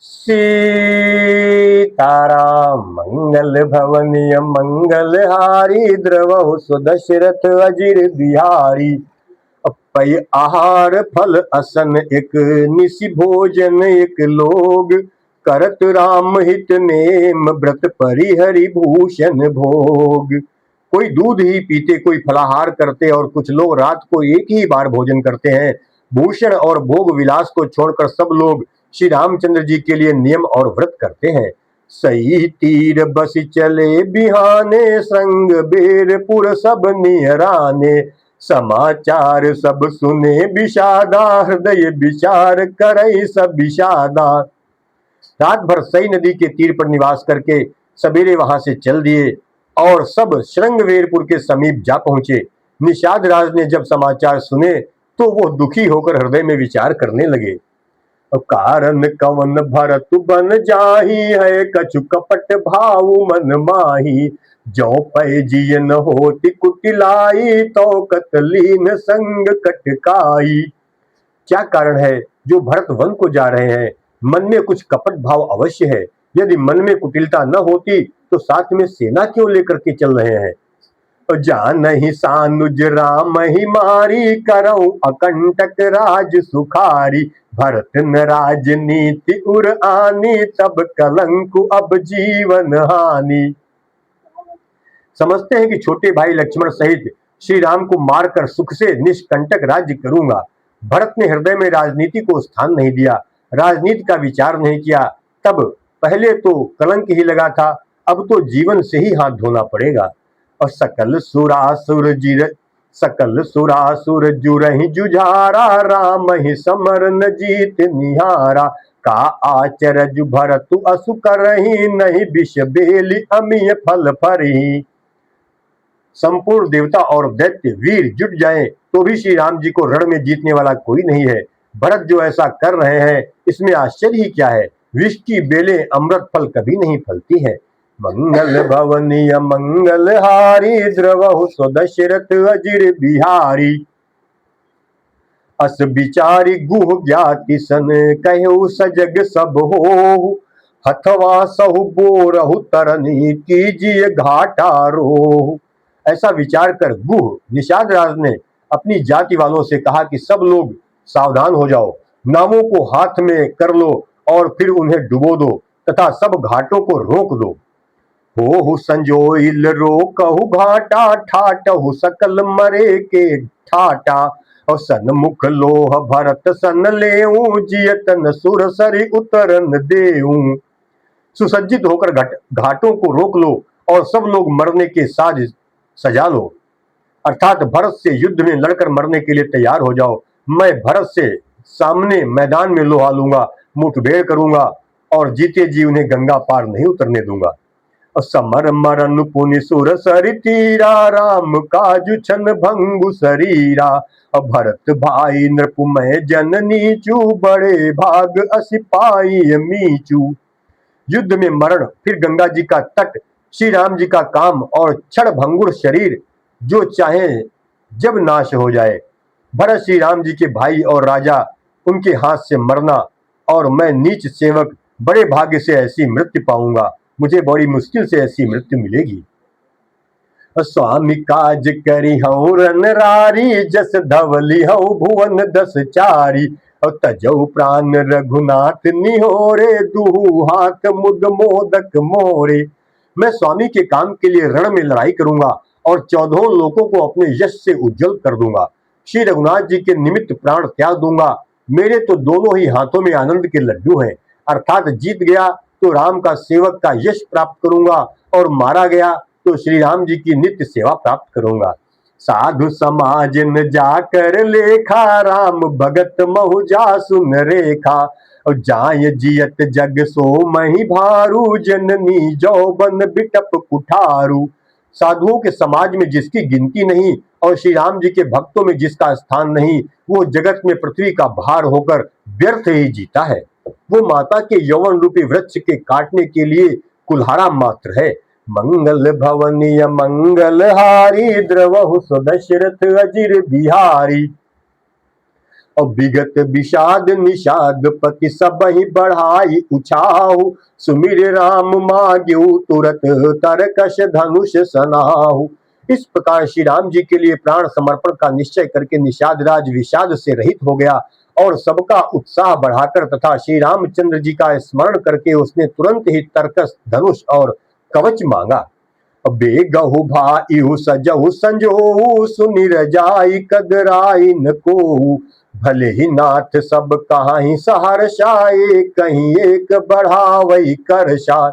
सीताराम मंगल भवनीय मंगलहारी द्रवहु सुदशरथ अजिर बिहारी। पै आहार फल असन एक निशि भोजन एक लोग करत राम हित नेम व्रत परिहरि भूषण भोग। कोई दूध ही पीते, कोई फलाहार करते और कुछ लोग रात को एक ही बार भोजन करते हैं। भूषण और भोग विलास को छोड़कर सब लोग श्री रामचंद्र जी के लिए नियम और व्रत करते हैं। सही तीर बस चले बिहाने संग बेरपुर सब निहराने। समाचार सब सुने विषादा हृदय विचार करई सब विषादा। रात भर सई नदी के तीर पर निवास करके सवेरे वहां से चल दिए और सब श्रृंगवेरपुर के समीप जा पहुंचे। निषाद राज ने जब समाचार सुने तो वो दुखी होकर हृदय में विचार करने लगे। कारण कवन भरत बन जाही है कछु कपट भाव मन माही। जो पै जियन होति कुटिलाई तो कतलीन संग कटकाई। क्या कारण है जो भरत वन को जा रहे हैं? मन में कुछ कपट भाव अवश्य है। यदि मन में कुटिलता न होती तो साथ में सेना क्यों लेकर के चल रहे हैं? जान ही सानुज राम ही मारी करऊं अकंटक राज सुखारी। भरत न राजनीति उर आनी तब कलंक अब जीवन हानि। समझते हैं कि छोटे भाई लक्ष्मण सहित श्री राम को मारकर सुख से निष्कंटक राज्य करूंगा। भरत ने हृदय में राजनीति को स्थान नहीं दिया, राजनीति का विचार नहीं किया। तब पहले तो कलंक ही लगा था, अब तो जीवन से ही हाथ धोना पड़ेगा। और सकल सुरासुर जुरहि जुझारा राम ही समर न जीत निहारा। का आचरज भरतु असु करही नहीं विष बेली अमीय फल फरही। संपूर्ण देवता और दैत्य वीर जुट जाएं तो भी श्री राम जी को रण में जीतने वाला कोई नहीं है। भरत जो ऐसा कर रहे हैं इसमें आश्चर्य ही क्या है? विष की बेलें अमृत फल कभी नहीं फलती है। मंगल भवनीय मंगलहारी द्रवहु सुदशरथ अजिर बिहारी। अस विचारी गुह ज्ञाति सन कहु सजग सब हो। हथवा सहु बोरहु तरनी कीजिए घाटा रोहु। ऐसा विचार कर गुह निषाद राज ने अपनी जाति वालों से कहा कि सब लोग सावधान हो जाओ, नावों को हाथ में कर लो और फिर उन्हें डुबो दो तथा सब घाटों को रोक दो। हो संजोइल रोकहु घाटा ठाटहु सकल मरे के ठाटा। और सन्मुख लोह भरत सन लेऊं जियतन सुर सरि उतरन देऊं। सुसज्जित होकर घाटों को रोक लो और सब लोग मरने के साज सजा लो, अर्थात भरत से युद्ध में लड़कर मरने के लिए तैयार हो जाओ। मैं भरत से सामने मैदान में लोहा लूंगा, मुठभेड़ करूंगा और जीते जी उन्हें गंगा पार नहीं उतरने दूंगा। समर मरन पुनि सुर सरि तीरा राम काजु छन भंगु शरीरा। भरत भाई नृपुमय जननीचू बड़े भाग असि पाई मीचू। युद्ध में मरण, फिर गंगा जी का तट, श्री राम जी का काम और क्षण भंगुर शरीर जो चाहे जब नाश हो जाए। भरत श्री राम जी के भाई और राजा, उनके हाथ से मरना और मैं नीच सेवक बड़े भाग्य से ऐसी मृत्यु पाऊंगा। मुझे बड़ी मुश्किल से ऐसी मृत्यु मिलेगी। स्वामी काज करी हूँ रनरारी जस धवली हूँ भुवन दस चारी। और तजऊ प्राण रघुनाथ निहोरे दुहु हाथ मुद मोदक मोरे। मैं स्वामी के काम के लिए रण में लड़ाई करूंगा और 14 लोगों को अपने यश से उज्जवल कर दूंगा। श्री रघुनाथ जी के निमित्त प्राण त्याग दूंगा। मेरे तो दोनों ही हाथों में आनंद के लड्डू हैं, अर्थात जीत गया तो राम का सेवक का यश प्राप्त करूंगा और मारा गया तो श्री राम जी की नित्य सेवा प्राप्त करूंगा। साधु समाज न जाकर लेखा राम भगत महु जासुन रेखा। और जाय जियत जग सो मही भारू जननी जौबन बिटप कुठारू। साधुओं के समाज में जिसकी गिनती नहीं और श्री राम जी के भक्तों में जिसका स्थान नहीं, वो जगत में पृथ्वी का भार होकर व्यर्थ ही जीता है। वो माता के यौवन रूपी वृक्ष के काटने के लिए कुल्हाड़ा मात्र है। मंगल भवनीय मंगलहारी द्रवहु सुदशरथ अजिर बिहारी। और विगत विषाद निषाद पति सब ही बढ़ाई उछाहु, सुमिर राम माग्यु तुरत तरकश धनुष सनाहु। इस प्रकार श्री राम जी के लिए प्राण समर्पण का निश्चय करके निषाद राज विषाद से रहित हो गया और सबका उत्साह बढ़ाकर तथा श्री रामचंद्र जी का स्मरण करके उसने तुरंत ही तरकस धनुष और कवच मांगा। बेगहु भाईहु सजहु संजोहु, सुनिर जाई कगराई न कोहु, भले ही नाथ सब कहाही सहर्षाए, कहीं एक बढ़ावई करशा।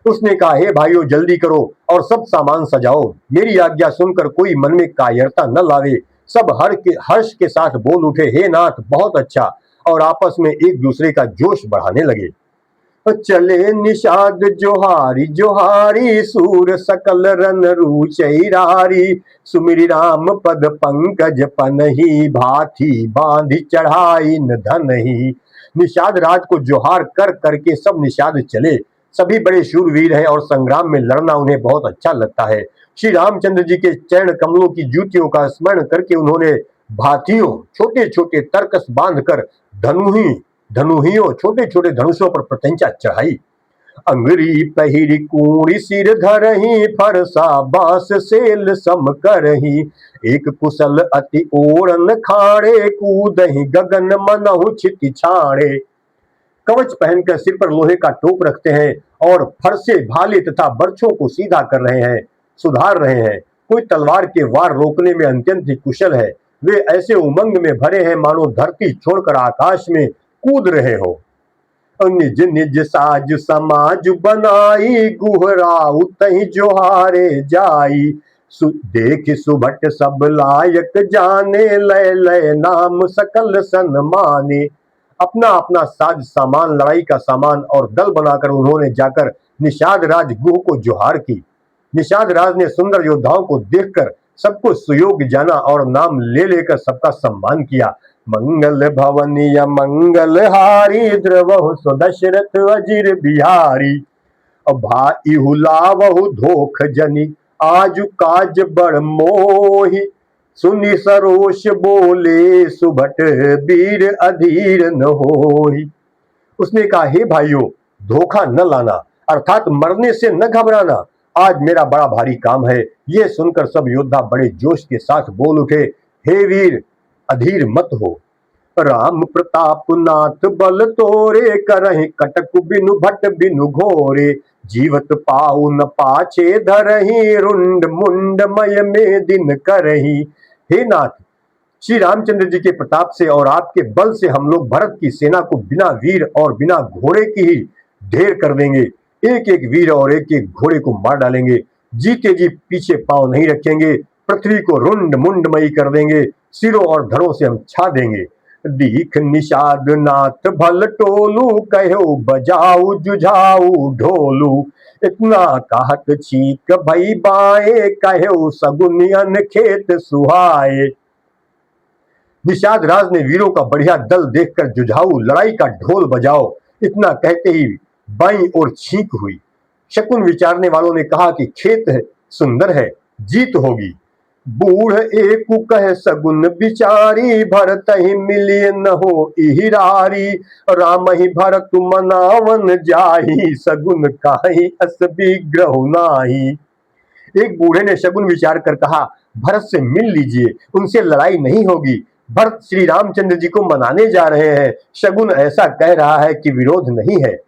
उसने कहा, हे भाइयों जल्दी करो और सब सामान सजाओ, मेरी आज्ञा सुनकर कोई मन में कायरता न लावे। सब हर्ष के साथ बोल उठे, हे नाथ बहुत अच्छा, और आपस में एक दूसरे का जोश बढ़ाने लगे। चले निषाद जोहारी जोहारी, सूर सकल रन रुचैरारी, सुमिरि राम पद पंकज पनहि, भाथी बांधि चढ़ाई न धनहि। निषाद राज को जोहार कर करके सब निषाद चले। सभी बड़े शूरवीर हैं और संग्राम में लड़ना उन्हें बहुत अच्छा लगता है। श्री रामचंद्र जी के चरण कमलों की जूतियों का स्मरण करके उन्होंने भाथियों छोटे छोटे तरकस बांधकर धनुहियों छोटे छोटे धनुषों पर प्रत्यंचा चढ़ाई। अंगरी पहिरी कूड़ी सिर धरही, फरसा बांस सेल सम करही, एक कुशल अति ओरन खाड़े, कूदही गगन मनहु छिति छाड़े। कवच पहनकर सिर पर लोहे का टोप रखते हैं और फरसे भाले तथा बर्छों को सीधा कर रहे हैं, सुधार रहे हैं। कोई तलवार के वार रोकने में अत्यंत ही कुशल है। वे ऐसे उमंग में भरे हैं मानो धरती छोड़कर आकाश में कूद रहे हो। निज निज साज समाज बनाई, गुहराऊ तहि जोहारे जाई, देख सुभट सब लायक जाने, लय लय नाम सकल सन्माने। अपना अपना साज सामान, लड़ाई का सामान और दल बनाकर उन्होंने जाकर निषाद राज गुह को जोहार की। निषाद राज ने सुंदर योद्धाओं को देखकर सबको सुयोग्य जाना और नाम ले लेकर सबका सम्मान किया। मंगल भवनीय मंगल हारी, द्रवहु सुदशरथ अजिर बिहारी, भाई हुलावहु धोख जनी, आजु काज बड़ मोही, सुनि सरोष बोले सुभट वीर अधीर न होही। उसने कहा, हे भाइयों धोखा न लाना अर्थात मरने से न घबराना, आज मेरा बड़ा भारी काम है। ये सुनकर सब योद्धा बड़े जोश के साथ बोल उठे, हे वीर अधीर मत हो। राम प्रताप नाथ बल तोरे, करहि कटक बिनु भट बिनु घोरे, जीवत पाऊ न पाछे धरहि, रुंड मुंड मय में दिन करही। हे नाथ, श्री रामचंद्र जी के प्रताप से और आपके बल से हम लोग भरत की सेना को बिना वीर और बिना घोड़े की ही ढेर कर देंगे। एक एक वीर और एक एक घोड़े को मार डालेंगे। जीते जी पीछे पांव नहीं रखेंगे। पृथ्वी को रुंड मुंडमयी कर देंगे। सिरों और धड़ों से हम छा देंगे। दीख निषाद नाथ भल टोलू, कहो बजाऊ जुझाऊ ढोलू, इतना कहत छीक भई बाए, कहो सगुनियन खेत सुहाए। निषाद राज ने वीरों का बढ़िया दल देखकर जुझाऊ लड़ाई का ढोल बजाओ, इतना कहते ही बाईं ओर छींक हुई। शकुन विचारने वालों ने कहा कि खेत है, सुंदर है, जीत होगी। बूढ़ एक कह सगुन बिचारी, भरत ही मिलिए न हो इहिरारी, राम ही भरत मनावन जाही, सगुन काहि अस विग्रह नाही। एक बूढ़े ने शकुन विचार कर कहा, भरत से मिल लीजिए, उनसे लड़ाई नहीं होगी। भरत श्री रामचंद्र जी को मनाने जा रहे हैं। शकुन ऐसा कह रहा है कि विरोध नहीं है।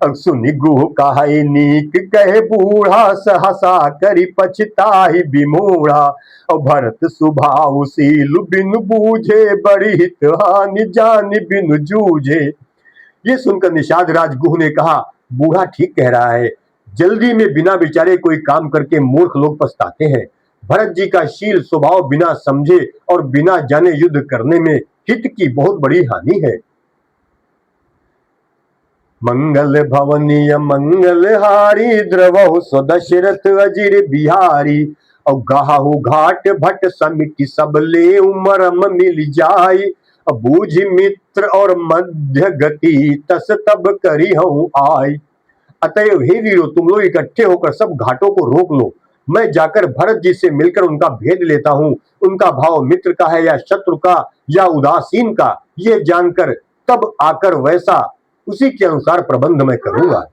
सुनि गुह काहि नीक कहे बूढ़ा, सहसा करि पछताहि विमूढ़ा, और भरत सुभावशील बिनु बूझे, बड़ी हित हानि जानि बिनु जूझे। ये सुनकर निषाद राज गुह ने कहा, बूढ़ा ठीक कह रहा है, जल्दी में बिना विचारे कोई काम करके मूर्ख लोग पछताते हैं। भरत जी का शील स्वभाव बिना समझे और बिना जाने युद्ध करने में हित की बहुत बड़ी हानि है। मंगल भवनीय मंगल हारी, द्रवहु सुदशरथ अजिर बिहारी, और गाहु घाट भट समिति सब ले, मरम मिल जाई, बूझ मित्र और मध्य गति, तस तब करी हूं आई। अतएव हे वीरों, तुम लोग इकट्ठे होकर सब घाटों को रोक लो। मैं जाकर भरत जी से मिलकर उनका भेद लेता हूँ, उनका भाव मित्र का है या शत्रु का या उदासीन का, ये जानकर तब आकर वैसा उसी के अनुसार प्रबंध मैं करूंगा।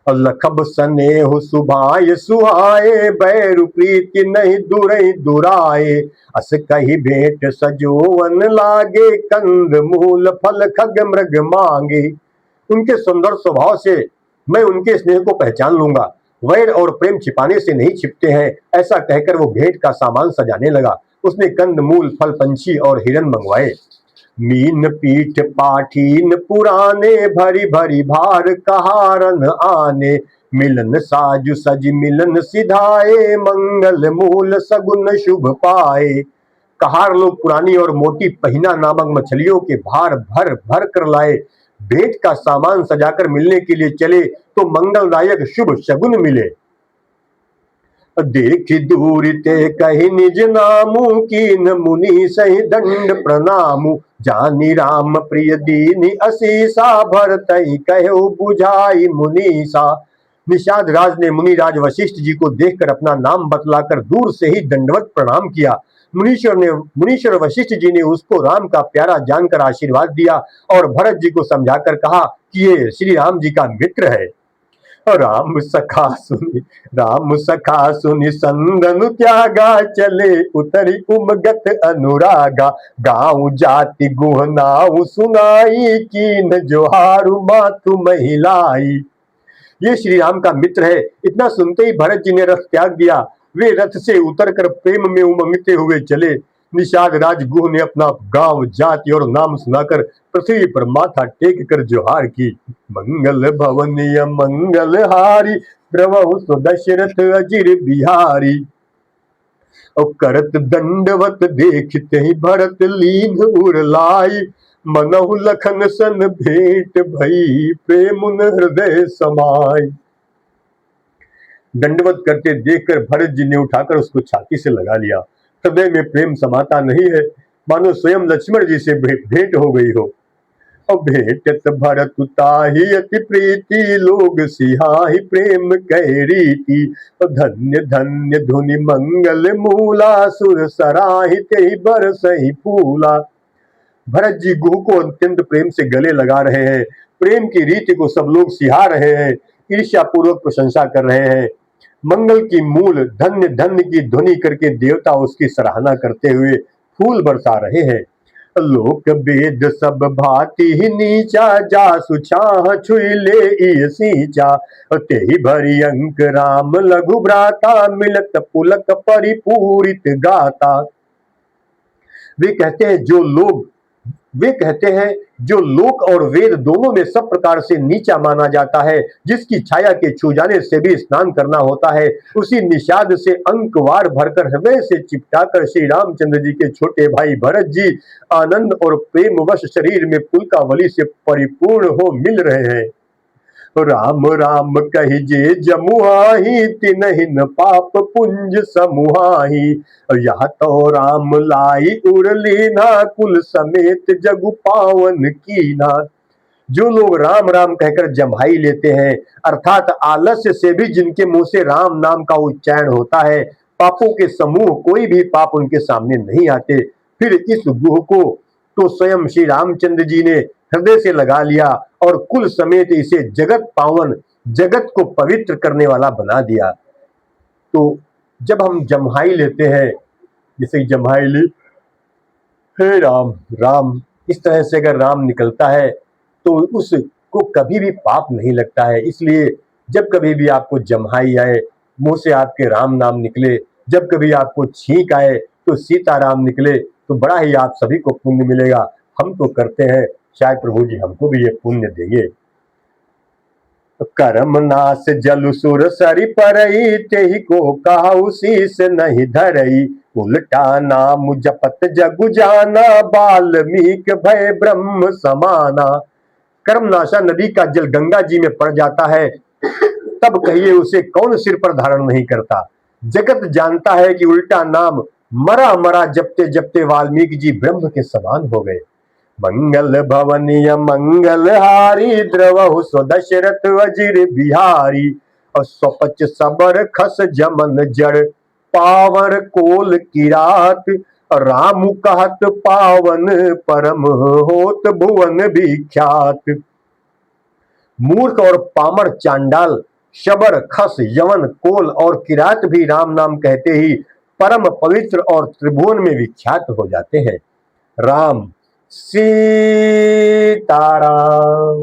लखब स्नेह सुभाय सुहाए, बैरु प्रीति नहीं दुरई दुराए, अस कही भेंट सजोवन लागे, कंद मूल फल खग मृग मांगे। उनके सुंदर स्वभाव से मैं उनके स्नेह को पहचान लूंगा, वैर और प्रेम छिपाने से नहीं छिपते हैं, ऐसा कहकर वो भेंट का सामान सजाने लगा। उसने कंद मूल फल पंछी और हिरन मंगवाए। मीन पीठ पाठीन पुराने, भरी भरी भार कहारन आने, मिलन साजु सज मिलन सिधाए, मंगल मूल सगुन शुभ पाए। कहार लोग पुरानी और मोटी पहिना नामक मछलियों के भार भर भर कर लाए। भेंट का सामान सजाकर मिलने के लिए चले तो मंगलदायक शुभ शगुन मिले। देख दूर ते कही निज नामू, कीन मुनि सही दंड प्रणामू, जानी राम प्रिय दीनी असीसा, भरतई कहो बुझाई मुनीसा। निषाद राज ने मुनि राज वशिष्ठ जी को देखकर अपना नाम बतलाकर दूर से ही दंडवत प्रणाम किया। मुनीश्वर वशिष्ठ जी ने उसको राम का प्यारा जानकर आशीर्वाद दिया और भरत जी को समझाकर कहा कि ये श्री राम जी का मित्र है। राम सखा सुनि संदनु त्यागा, चले उतरी उमगत अनुरागा, गाँव जाति गुहनाऊ सुनाई, कीन जोहारु मातु महिलाई। ये श्री राम का मित्र है। इतना सुनते ही भरत जी ने रथ त्याग दिया। वे रथ से उतरकर प्रेम में उमंगते हुए चले। निषाद राज गुह ने अपना गांव जाति और नाम सुनाकर पृथ्वी पर माथा टेक कर जोहार की। मंगल भवनीय मंगल हारी, द्रवहु सो दशरथ अजिर बिहारी। और करत दंडवत देखते ही भरत लीन उरलाई, मनहु लखन सन भेंट भई, प्रेमुन हृदय समाई। दंडवत करते देखकर भरत जी ने उठाकर उसको छाती से लगा लिया। हृदय में प्रेम समाता नहीं है, मानो स्वयं लक्ष्मण जी से भेंट हो गई हो। और भेंटत भरत ताहि अति प्रीति, लोग सिहाहि प्रेम कह रीति, धन्य धन्य धुनि मंगल मूला, सुर सराहि तेहि बरसहि फूला। भरत जी गुह को अत्यंत प्रेम से गले लगा रहे हैं। प्रेम की रीति को सब लोग सिहा रहे हैं, ईर्ष्या पूर्वक प्रशंसा कर रहे हैं। मंगल की मूल धन्य धन्य की ध्वनि करके देवता उसकी सराहना करते हुए फूल बरसा रहे हैं। लोक वेद सब भांति ही नीचा, जासु छाह छुई ले सींचा, तेहि भरी अंक राम लघु भ्राता, मिलत पुलक परिपूरित गाता। वे कहते हैं जो लोक और वेद दोनों में सब प्रकार से नीचा माना जाता है, जिसकी छाया के छू जाने से भी स्नान करना होता है, उसी निषाद से अंकवार भरकर हृदय से चिपटाकर श्री रामचंद्र जी के छोटे भाई भरत जी आनंद और प्रेमवश शरीर में पुलकावली से परिपूर्ण हो मिल रहे हैं। राम राम कही जे जमुआही, तिनहि न पाप पुंज समुहाही, यह तो राम लाई उरलीना, कुल समेत जगु पावन कीना। जो लोग राम राम कहकर जम्हाई लेते हैं, अर्थात आलस्य से भी जिनके मुंह से राम नाम का उच्चारण होता है, पापों के समूह कोई भी पाप उनके सामने नहीं आते। फिर इस गुह को तो स्वयं श्री रामचंद्र जी ने हृदय से लगा लिया और कुल समेत इसे जगत पावन, जगत को पवित्र करने वाला बना दिया। तो जब हम जम्हाई लेते हैं, जैसे जम्हाई ली, हे राम राम, इस तरह से अगर राम निकलता है तो उसको कभी भी पाप नहीं लगता है। इसलिए जब कभी भी आपको जम्हाई आए, मुंह से आपके राम नाम निकले, जब कभी आपको छींक आए तो सीताराम निकले, तो बड़ा ही आप सभी को पुण्य मिलेगा। हम तो करते हैं, शायद प्रभु जी हमको भी ये पुण्य देंगे। कर्म नाश जल सुर सरि परई, तेहि को काहू शीस नहीं धरई, उल्टा नाम जपत जगु जाना, बाल्मीक भय ब्रह्म समाना। कर्मनाशा नदी का जल गंगा जी में पड़ जाता है, तब कहिए उसे कौन सिर पर धारण नहीं करता। जगत जानता है कि उल्टा नाम मरा मरा जपते जपते वाल्मीकि जी ब्रह्म के समान हो गए। मंगल भवनीय मंगल हारी, द्रवहु सो दशरथ अजिर बिहारी, स्वपच सबर खस जमन जड़, पावर कोल किरात, राम कहत पावन परम होत भुवन विख्यात। मूर्ख और पामर चांडाल, शबर, खस, यवन, कोल और किरात भी राम नाम कहते ही परम पवित्र और त्रिभुवन में विख्यात हो जाते हैं। राम सीताराम।